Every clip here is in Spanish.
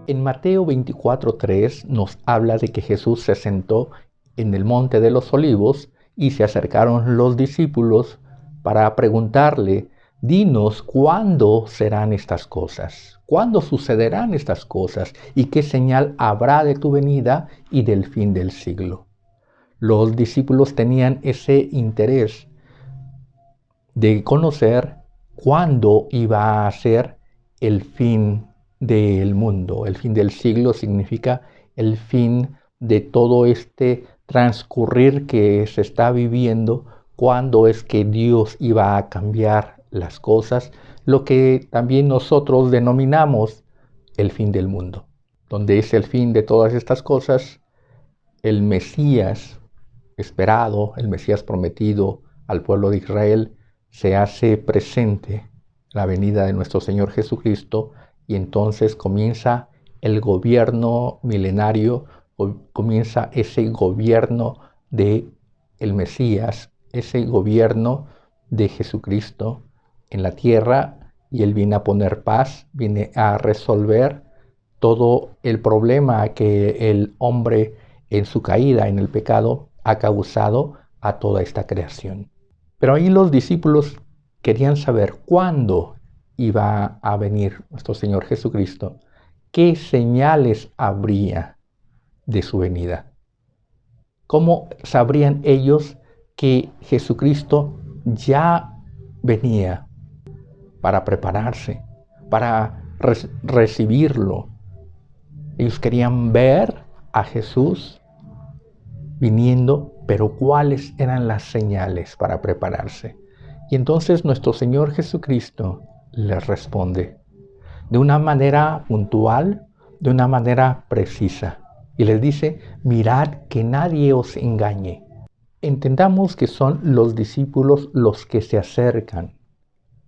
En Mateo 24:3 nos habla de que Jesús se sentó en el monte de los olivos y se acercaron los discípulos para preguntarle: dinos, ¿cuándo serán estas cosas? ¿Cuándo sucederán estas cosas? ¿Y qué señal habrá de tu venida y del fin del siglo? Los discípulos tenían ese interés de conocer cuándo iba a ser el fin del mundo. El fin del siglo significa el fin de todo este transcurrir que se está viviendo, cuándo es que Dios iba a cambiar las cosas, lo que también nosotros denominamos el fin del mundo, donde es el fin de todas estas cosas. El Mesías esperado, el Mesías prometido al pueblo de Israel, se hace presente la venida de nuestro Señor Jesucristo, y entonces comienza el gobierno milenario, comienza ese gobierno de el Mesías, ese gobierno de Jesucristo en la tierra, y Él viene a poner paz, viene a resolver todo el problema que el hombre en su caída, en el pecado, ha causado a toda esta creación. Pero ahí los discípulos querían saber cuándo iba a venir nuestro Señor Jesucristo, qué señales habría de su venida. ¿Cómo sabrían ellos que Jesucristo ya venía para prepararse, para recibirlo? Ellos querían ver a Jesús viniendo, pero ¿cuáles eran las señales para prepararse? Y entonces nuestro Señor Jesucristo les responde de una manera puntual, de una manera precisa, y les dice: mirad que nadie os engañe. Entendamos que son los discípulos los que se acercan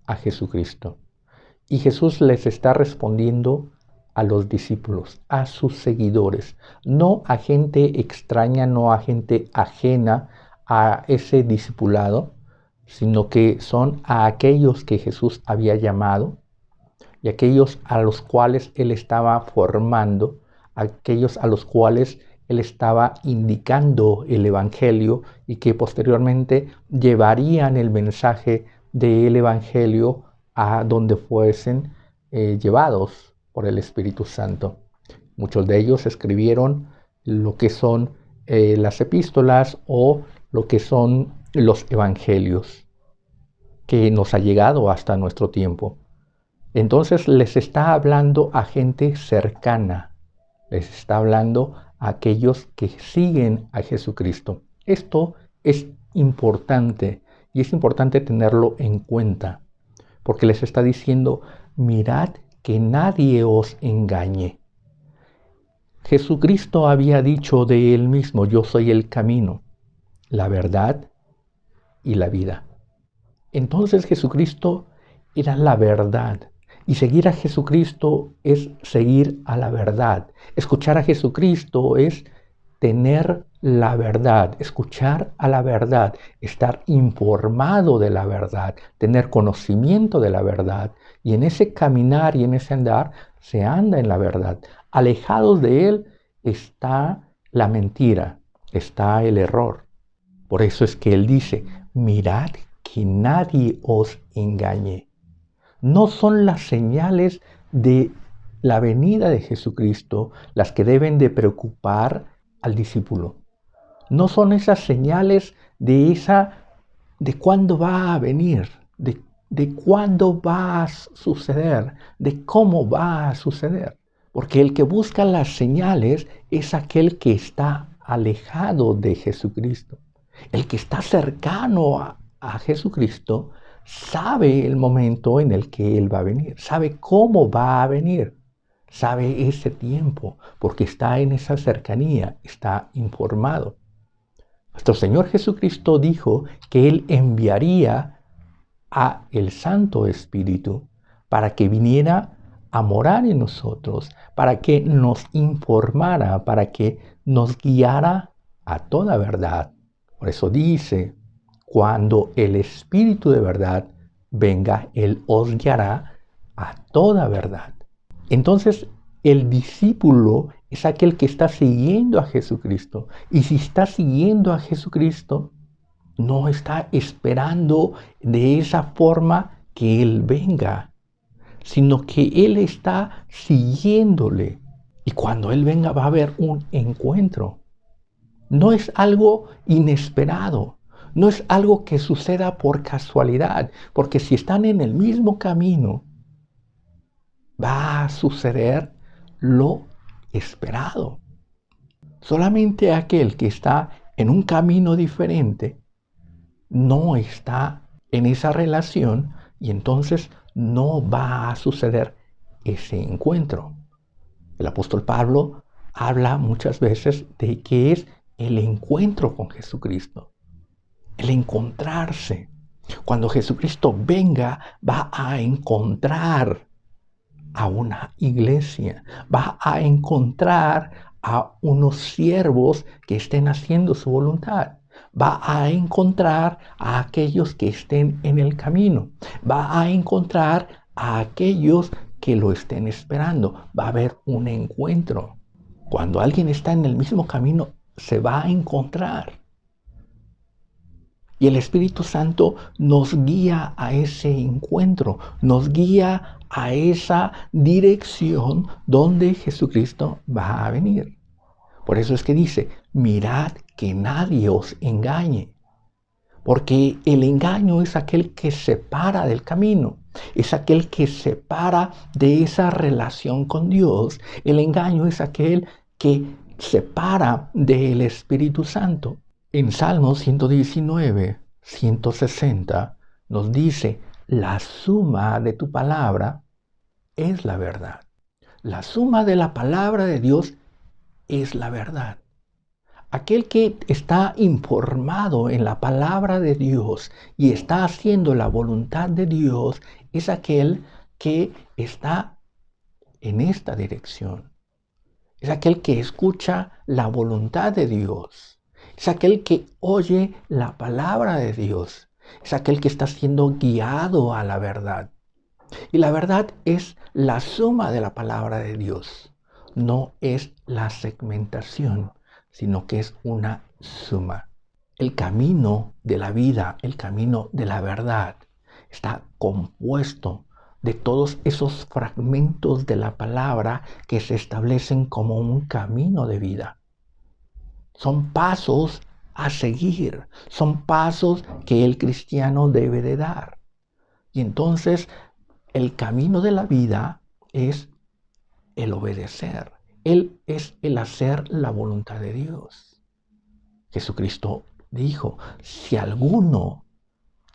a Jesucristo, y Jesús les está respondiendo a los discípulos, a sus seguidores, no a gente extraña, no a gente ajena a ese discipulado, sino que son a aquellos que Jesús había llamado y aquellos a los cuales Él estaba formando, aquellos a los cuales Él estaba indicando el Evangelio y que posteriormente llevarían el mensaje del Evangelio a donde fuesen llevados por el Espíritu Santo. Muchos de ellos escribieron lo que son las epístolas o lo que son los evangelios que nos ha llegado hasta nuestro tiempo. Entonces les está hablando a gente cercana, les está hablando a aquellos que siguen a Jesucristo. Esto es importante y es importante tenerlo en cuenta, porque les está diciendo: mirad que nadie os engañe. Jesucristo había dicho de Él mismo: yo soy el camino, la verdad y la vida. Entonces Jesucristo era la verdad, y seguir a Jesucristo es seguir a la verdad. Escuchar a Jesucristo es tener la verdad, escuchar a la verdad, estar informado de la verdad, tener conocimiento de la verdad, y en ese caminar y en ese andar se anda en la verdad. Alejados de Él está la mentira, está el error. Por eso es que Él dice: mirad que nadie os engañe. No son las señales de la venida de Jesucristo las que deben de preocupar al discípulo. No son esas señales de cuándo va a venir, de cuándo va a suceder, de cómo va a suceder. Porque el que busca las señales es aquel que está alejado de Jesucristo. El que está cercano a Jesucristo sabe el momento en el que Él va a venir, sabe cómo va a venir, sabe ese tiempo, porque está en esa cercanía, está informado. Nuestro Señor Jesucristo dijo que Él enviaría a el Santo Espíritu para que viniera a morar en nosotros, para que nos informara, para que nos guiara a toda verdad. Por eso dice: cuando el Espíritu de verdad venga, Él os guiará a toda verdad. Entonces, El discípulo es aquel que está siguiendo a Jesucristo. Y si está siguiendo a Jesucristo, no está esperando de esa forma que Él venga, sino que Él está siguiéndole. Y cuando Él venga va a haber un encuentro. No es algo inesperado, no es algo que suceda por casualidad, porque si están en el mismo camino, va a suceder lo esperado. Solamente aquel que está en un camino diferente no está en esa relación y entonces no va a suceder ese encuentro. El apóstol Pablo habla muchas veces de que es el encuentro con Jesucristo, el encontrarse. Cuando Jesucristo venga, va a encontrar a una iglesia, va a encontrar a unos siervos que estén haciendo su voluntad. Va a encontrar a aquellos que estén en el camino. Va a encontrar a aquellos que lo estén esperando. Va a haber un encuentro. Cuando alguien está en el mismo camino, se va a encontrar. Y el Espíritu Santo nos guía a ese encuentro, nos guía a esa dirección donde Jesucristo va a venir. Por eso es que dice, mirad que nadie os engañe. Porque el engaño es aquel que separa del camino, es aquel que separa de esa relación con Dios. El engaño es aquel que separa del Espíritu Santo. En Salmos 119, 160 nos dice, la suma de tu palabra es la verdad. La suma de la palabra de Dios es la verdad. Aquel que está informado en la palabra de Dios y está haciendo la voluntad de Dios es aquel que está en esta dirección. Es aquel que escucha la voluntad de Dios. Es aquel que oye la palabra de Dios. Es aquel que está siendo guiado a la verdad. Y la verdad es la suma de la palabra de Dios. No es la segmentación, sino que es una suma. El camino de la vida, el camino de la verdad, está compuesto de todos esos fragmentos de la palabra que se establecen como un camino de vida. Son pasos a seguir, son pasos que el cristiano debe de dar. Y entonces el camino de la vida es el obedecer. Él es el hacer la voluntad de Dios. Jesucristo dijo, si alguno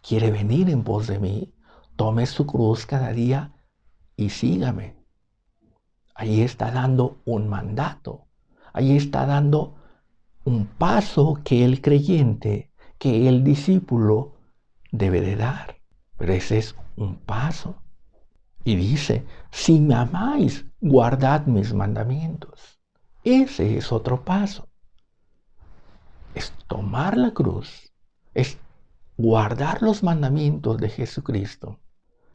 quiere venir en pos de mí, tome su cruz cada día y sígame. Ahí está dando un mandato. Ahí está dando un paso que el creyente, que el discípulo debe de dar. Pero ese es un paso. Y dice, si me amáis, guardad mis mandamientos. Ese es otro paso. Es tomar la cruz, es guardar los mandamientos de Jesucristo,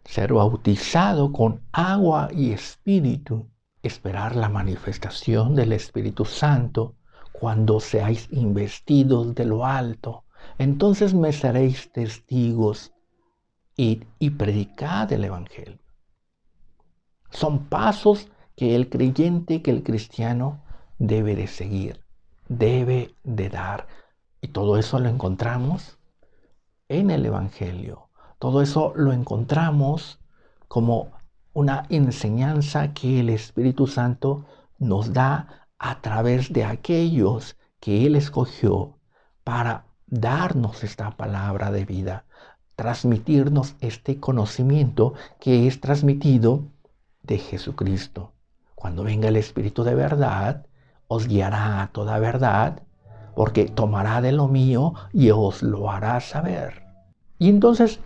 ser bautizado con agua y espíritu, esperar la manifestación del Espíritu Santo cuando seáis investidos de lo alto. Entonces me seréis testigos y predicad el Evangelio. Son pasos que el creyente, que el cristiano debe de seguir, debe de dar. Y todo eso lo encontramos en el Evangelio. Todo eso lo encontramos como una enseñanza que el Espíritu Santo nos da a través de aquellos que Él escogió para darnos esta palabra de vida, transmitirnos este conocimiento que es transmitido de Jesucristo. Cuando venga el Espíritu de verdad, os guiará a toda verdad, porque tomará de lo mío y os lo hará saber. Y entonces,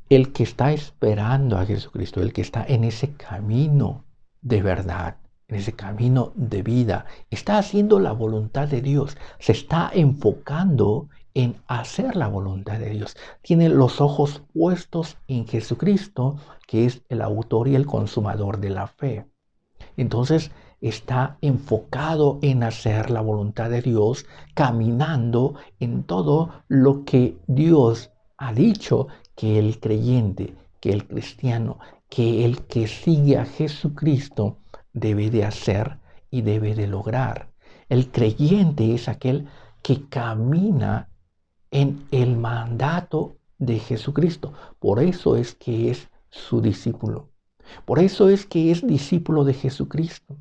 el que está esperando a Jesucristo, el que está en ese camino de verdad, en ese camino de vida, está haciendo la voluntad de Dios, se está enfocando en hacer la voluntad de Dios. Tiene los ojos puestos en Jesucristo, que es el autor y el consumador de la fe. Entonces está enfocado en hacer la voluntad de Dios, caminando en todo lo que Dios ha dicho que el creyente, que el cristiano, que el que sigue a Jesucristo debe de hacer y debe de lograr. El creyente es aquel que camina en el mandato de Jesucristo. Por eso es que es su discípulo. Por eso es que es discípulo de Jesucristo.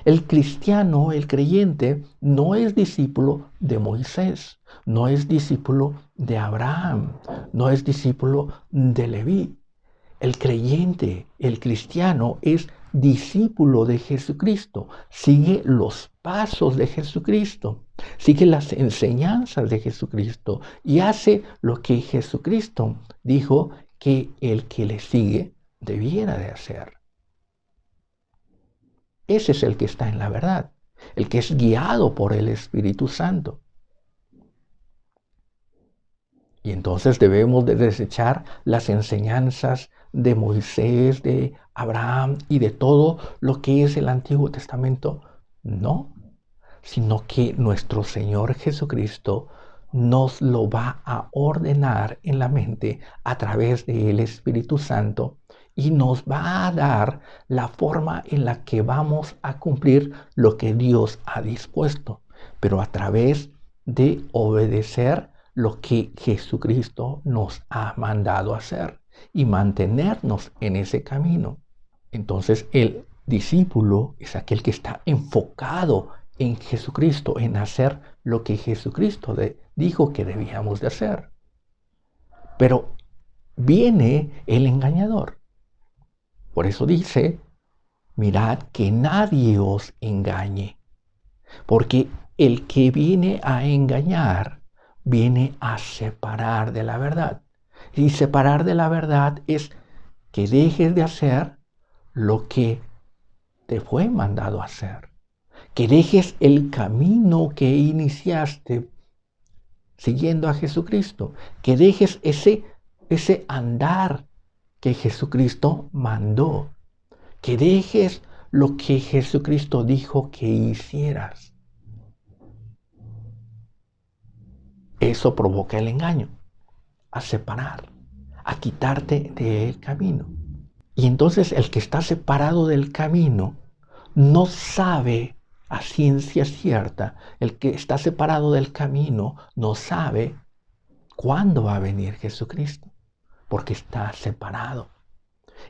El cristiano, el creyente, no es discípulo de Moisés, no es discípulo de Abraham, no es discípulo de Leví. El creyente, el cristiano, es discípulo de Jesucristo, sigue los pasos de Jesucristo, sigue las enseñanzas de Jesucristo y hace lo que Jesucristo dijo que el que le sigue debiera de hacer. Ese es el que está en la verdad, el que es guiado por el Espíritu Santo. Y entonces debemos de desechar las enseñanzas de Moisés, de Abraham y de todo lo que es el Antiguo Testamento. No, sino que nuestro Señor Jesucristo nos lo va a ordenar en la mente a través del Espíritu Santo y nos va a dar la forma en la que vamos a cumplir lo que Dios ha dispuesto, pero a través de obedecer lo que Jesucristo nos ha mandado hacer y mantenernos en ese camino. Entonces el discípulo es aquel que está enfocado en Jesucristo, en hacer lo que Jesucristo dijo que debíamos de hacer. Pero viene el engañador. Por eso dice, mirad que nadie os engañe, porque el que viene a engañar, viene a separar de la verdad. Y separar de la verdad es que dejes de hacer lo que te fue mandado hacer. Que dejes el camino que iniciaste siguiendo a Jesucristo. Que dejes ese andar que Jesucristo mandó. Que dejes lo que Jesucristo dijo que hicieras. Eso provoca el engaño, a separar, a quitarte del camino. Y entonces el que está separado del camino no sabe a ciencia cierta, el que está separado del camino no sabe cuándo va a venir Jesucristo, porque está separado.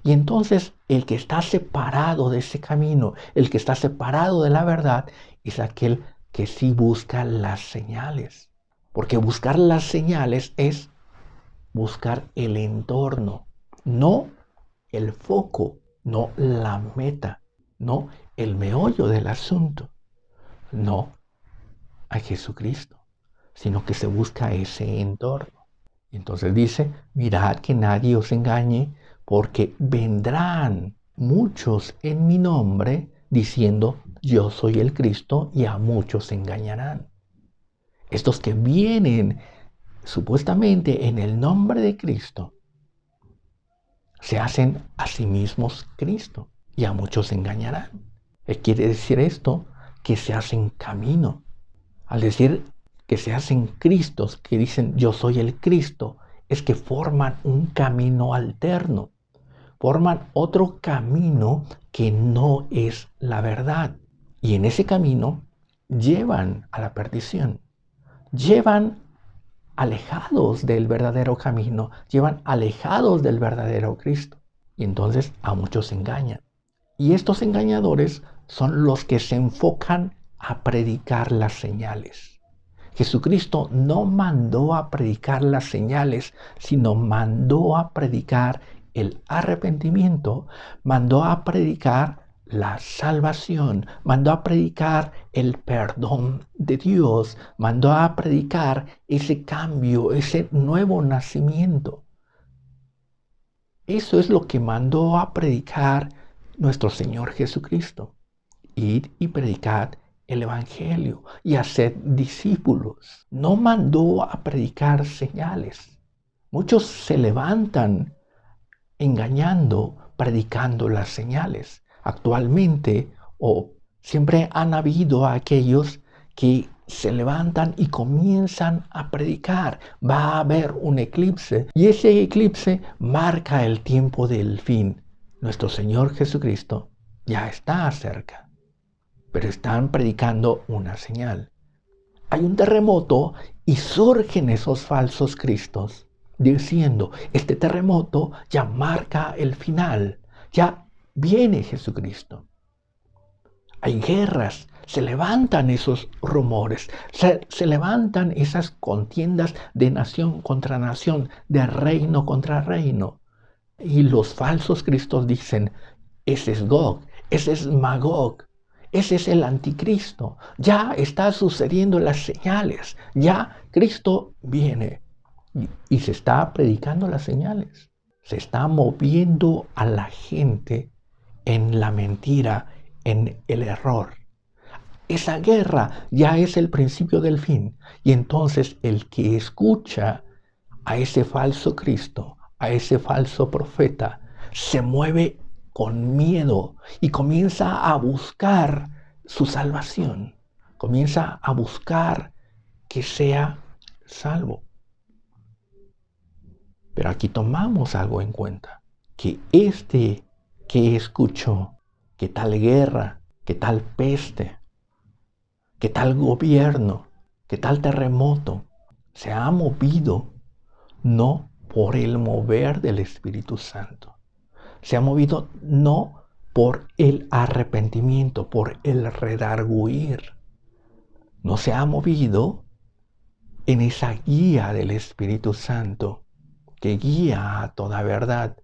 Y entonces el que está separado de ese camino, el que está separado de la verdad, es aquel que sí busca las señales. Porque buscar las señales es buscar el entorno, no el foco, no la meta, no el meollo del asunto, no a Jesucristo, sino que se busca ese entorno. Y entonces dice, mirad que nadie os engañe, porque vendrán muchos en mi nombre diciendo, yo soy el Cristo, y a muchos engañarán. Estos que vienen supuestamente en el nombre de Cristo, se hacen a sí mismos Cristo y a muchos engañarán. Quiere decir esto que se hacen camino. Al decir que se hacen Cristos, que dicen yo soy el Cristo, es que forman un camino alterno. Forman otro camino que no es la verdad. Y en ese camino llevan a la perdición. Llevan alejados del verdadero camino, llevan alejados del verdadero Cristo. Y entonces a muchos engañan. Y estos engañadores son los que se enfocan a predicar las señales. Jesucristo no mandó a predicar las señales, sino mandó a predicar el arrepentimiento, mandó a predicar la salvación, mandó a predicar el perdón de Dios, mandó a predicar ese cambio, ese nuevo nacimiento. Eso es lo que mandó a predicar nuestro Señor Jesucristo. Id y predicad el Evangelio y haced discípulos. No mandó a predicar señales. Muchos se levantan engañando, predicando las señales. Actualmente o siempre han habido aquellos que se levantan y comienzan a predicar. Va a haber un eclipse y ese eclipse marca el tiempo del fin. Nuestro Señor Jesucristo ya está cerca, pero están predicando una señal. Hay un terremoto y surgen esos falsos cristos diciendo, este terremoto ya marca el final, ya viene Jesucristo. Hay guerras, se levantan esos rumores, se levantan esas contiendas de nación contra nación, de reino contra reino. Y los falsos cristos dicen, ese es Gog, ese es Magog, ese es el anticristo. Ya está sucediendo las señales, ya Cristo viene. Y se está predicando las señales. Se está moviendo a la gente en la mentira, en el error. Esa guerra ya es el principio del fin. Y entonces el que escucha a ese falso Cristo, a ese falso profeta, se mueve con miedo y comienza a buscar su salvación. Comienza a buscar que sea salvo. Pero aquí tomamos algo en cuenta, que este que escuchó que tal guerra, que tal peste, que tal gobierno, que tal terremoto se ha movido no por el mover del Espíritu Santo, se ha movido no por el arrepentimiento, por el redarguir, no se ha movido en esa guía del Espíritu Santo que guía a toda verdad,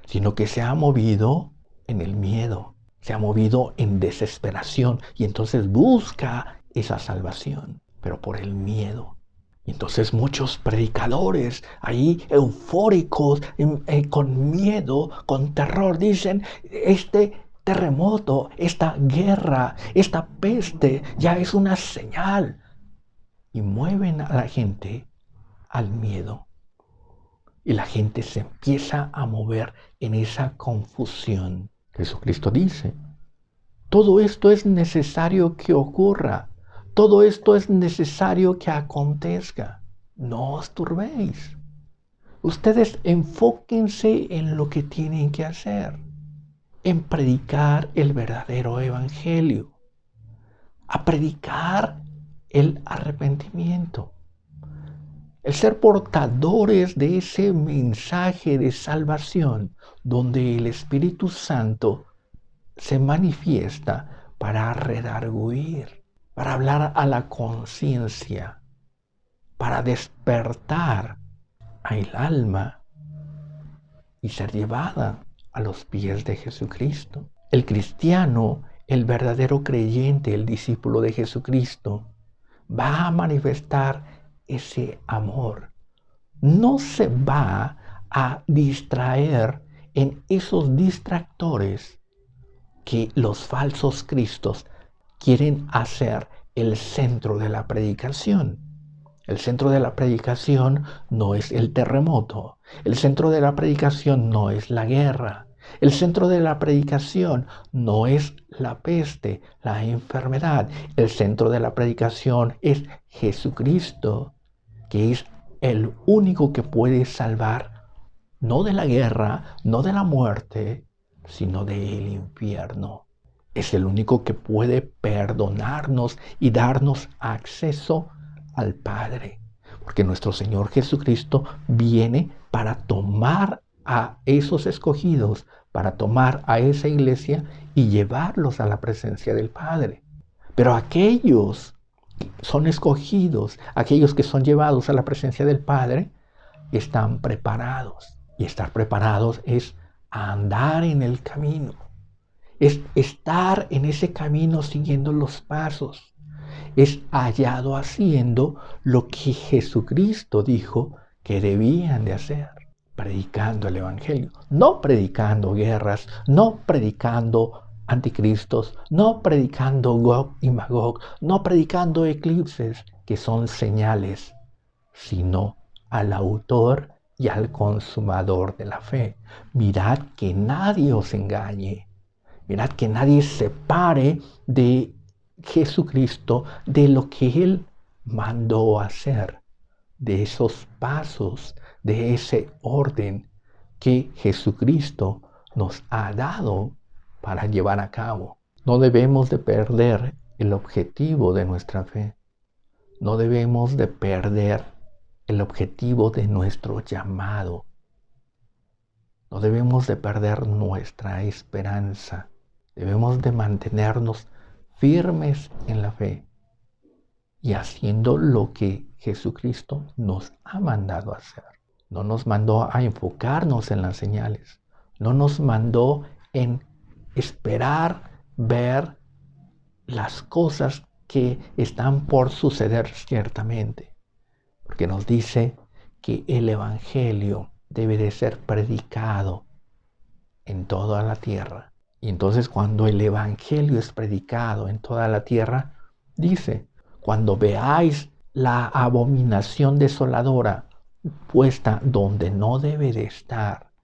sino que se ha movido en el miedo, se ha movido en desesperación y entonces busca esa salvación, pero por el miedo. Y entonces muchos predicadores ahí eufóricos, con miedo, con terror, dicen, este terremoto, esta guerra, esta peste ya es una señal. Y mueven a la gente al miedo. Y la gente se empieza a mover en esa confusión. Jesucristo dice, todo esto es necesario que ocurra. Todo esto es necesario que acontezca. No os turbéis. Ustedes enfóquense en lo que tienen que hacer, en predicar el verdadero evangelio, a predicar el arrepentimiento. El ser portadores de ese mensaje de salvación donde el Espíritu Santo se manifiesta para redarguir, para hablar a la conciencia, para despertar al alma y ser llevada a los pies de Jesucristo. El cristiano, el verdadero creyente, el discípulo de Jesucristo, va a manifestar ese amor. No se va a distraer en esos distractores que los falsos cristos quieren hacer el centro de la predicación. El centro de la predicación no es el terremoto. El centro de la predicación no es la guerra. El centro de la predicación no es la peste, la enfermedad. El centro de la predicación es Jesucristo, que es el único que puede salvar, no de la guerra, no de la muerte, sino del infierno. Es el único que puede perdonarnos y darnos acceso al Padre. Porque nuestro Señor Jesucristo viene para tomar a esos escogidos, para tomar a esa iglesia y llevarlos a la presencia del Padre. Pero aquellos son escogidos, aquellos que son llevados a la presencia del Padre, están preparados. Y estar preparados es andar en el camino, es estar en ese camino siguiendo los pasos, es hallado haciendo lo que Jesucristo dijo que debían de hacer, predicando el Evangelio, no predicando guerras, no predicando anticristos, no predicando Gog y Magog, no predicando eclipses que son señales, sino al autor y al consumador de la fe. Mirad que nadie os engañe. Mirad que nadie separe de Jesucristo, de lo que Él mandó hacer, de esos pasos, de ese orden que Jesucristo nos ha dado para llevar a cabo. No debemos de perder el objetivo de nuestra fe. No debemos de perder el objetivo de nuestro llamado. No debemos de perder nuestra esperanza. Debemos de mantenernos firmes en la fe y haciendo lo que Jesucristo nos ha mandado hacer. No nos mandó a enfocarnos en las señales. No nos mandó en esperar ver las cosas que están por suceder ciertamente. Porque nos dice que el Evangelio debe de ser predicado en toda la tierra. Y entonces cuando el Evangelio es predicado en toda la tierra, dice, cuando veáis la abominación desoladora puesta donde no debe de estar,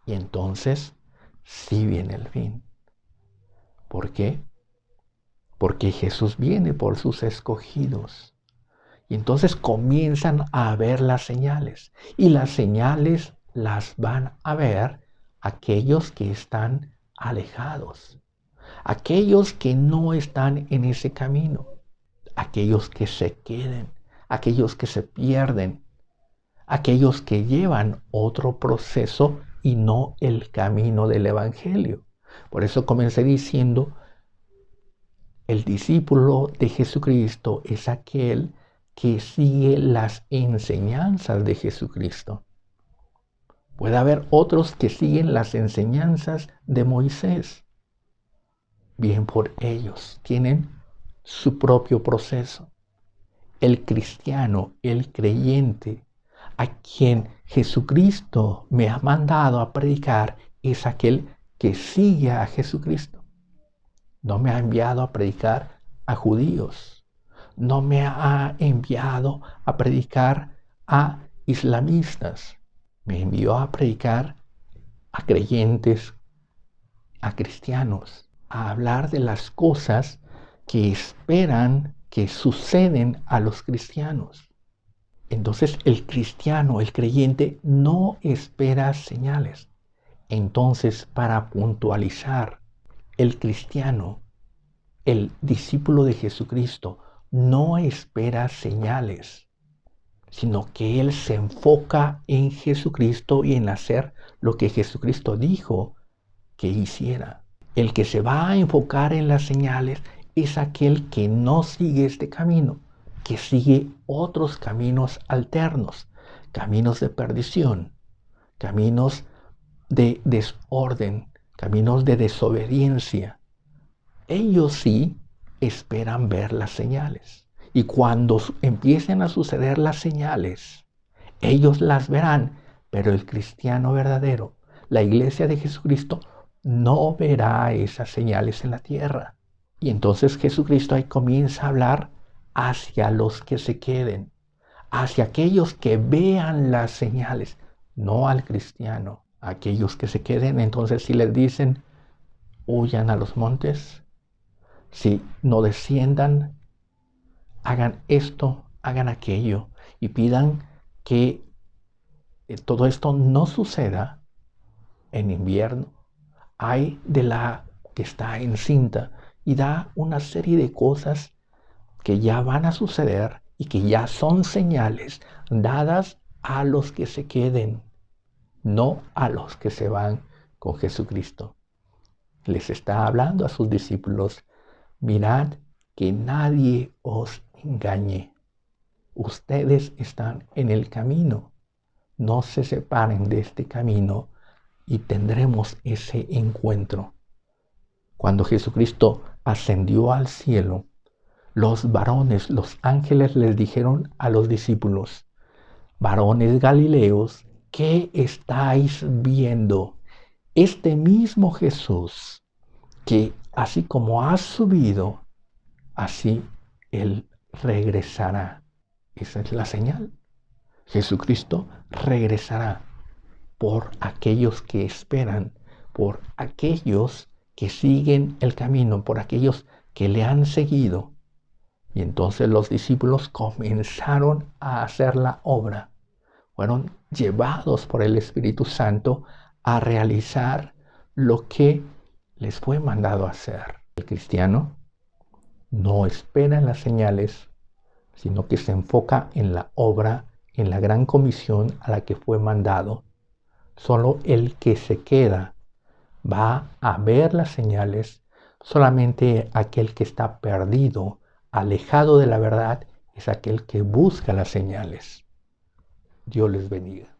y entonces sí viene el fin. ¿Por qué? Porque Jesús viene por sus escogidos. Y entonces comienzan a ver las señales. Y las señales las van a ver aquellos que están alejados. Aquellos que no están en ese camino. Aquellos que se queden. Aquellos que se pierden. Aquellos que llevan otro proceso y no el camino del Evangelio. Por eso comencé diciendo, el discípulo de Jesucristo es aquel que sigue las enseñanzas de Jesucristo. Puede haber otros que siguen las enseñanzas de Moisés. Bien por ellos, tienen su propio proceso. El cristiano, el creyente, a quien Jesucristo me ha mandado a predicar, es aquel que sigue a Jesucristo. No me ha enviado a predicar a judíos. No me ha enviado a predicar a islamistas. Me envió a predicar a creyentes, a cristianos, a hablar de las cosas que esperan que suceden a los cristianos. Entonces el cristiano, el creyente, no espera señales. Entonces, para puntualizar, el cristiano, el discípulo de Jesucristo, no espera señales, sino que él se enfoca en Jesucristo y en hacer lo que Jesucristo dijo que hiciera. El que se va a enfocar en las señales es aquel que no sigue este camino, que sigue otros caminos alternos, caminos de perdición, caminos de desorden, caminos de desobediencia. Ellos sí esperan ver las señales. Y cuando empiecen a suceder las señales, ellos las verán, pero el cristiano verdadero, la iglesia de Jesucristo, no verá esas señales en la tierra. Y entonces Jesucristo ahí comienza a hablar hacia los que se queden, hacia aquellos que vean las señales, no al cristiano. Aquellos que se queden, entonces si les dicen, huyan a los montes, si no desciendan, hagan esto, hagan aquello, y pidan que todo esto no suceda en invierno. Hay de la que está encinta y da una serie de cosas que ya van a suceder y que ya son señales dadas a los que se queden, no a los que se van con Jesucristo. Les está hablando a sus discípulos, mirad que nadie os engañe. Ustedes están en el camino. No se separen de este camino y tendremos ese encuentro. Cuando Jesucristo ascendió al cielo, los varones, los ángeles les dijeron a los discípulos, varones galileos, ¿qué estáis viendo? Este mismo Jesús, que así como ha subido, así Él regresará. Esa es la señal. Jesucristo regresará por aquellos que esperan, por aquellos que siguen el camino, por aquellos que le han seguido. Y entonces los discípulos comenzaron a hacer la obra. Fueron llevados por el Espíritu Santo a realizar lo que les fue mandado hacer. El cristiano no espera en las señales, sino que se enfoca en la obra, en la gran comisión a la que fue mandado. Solo el que se queda va a ver las señales. Solamente aquel que está perdido, alejado de la verdad, es aquel que busca las señales. Dios les bendiga.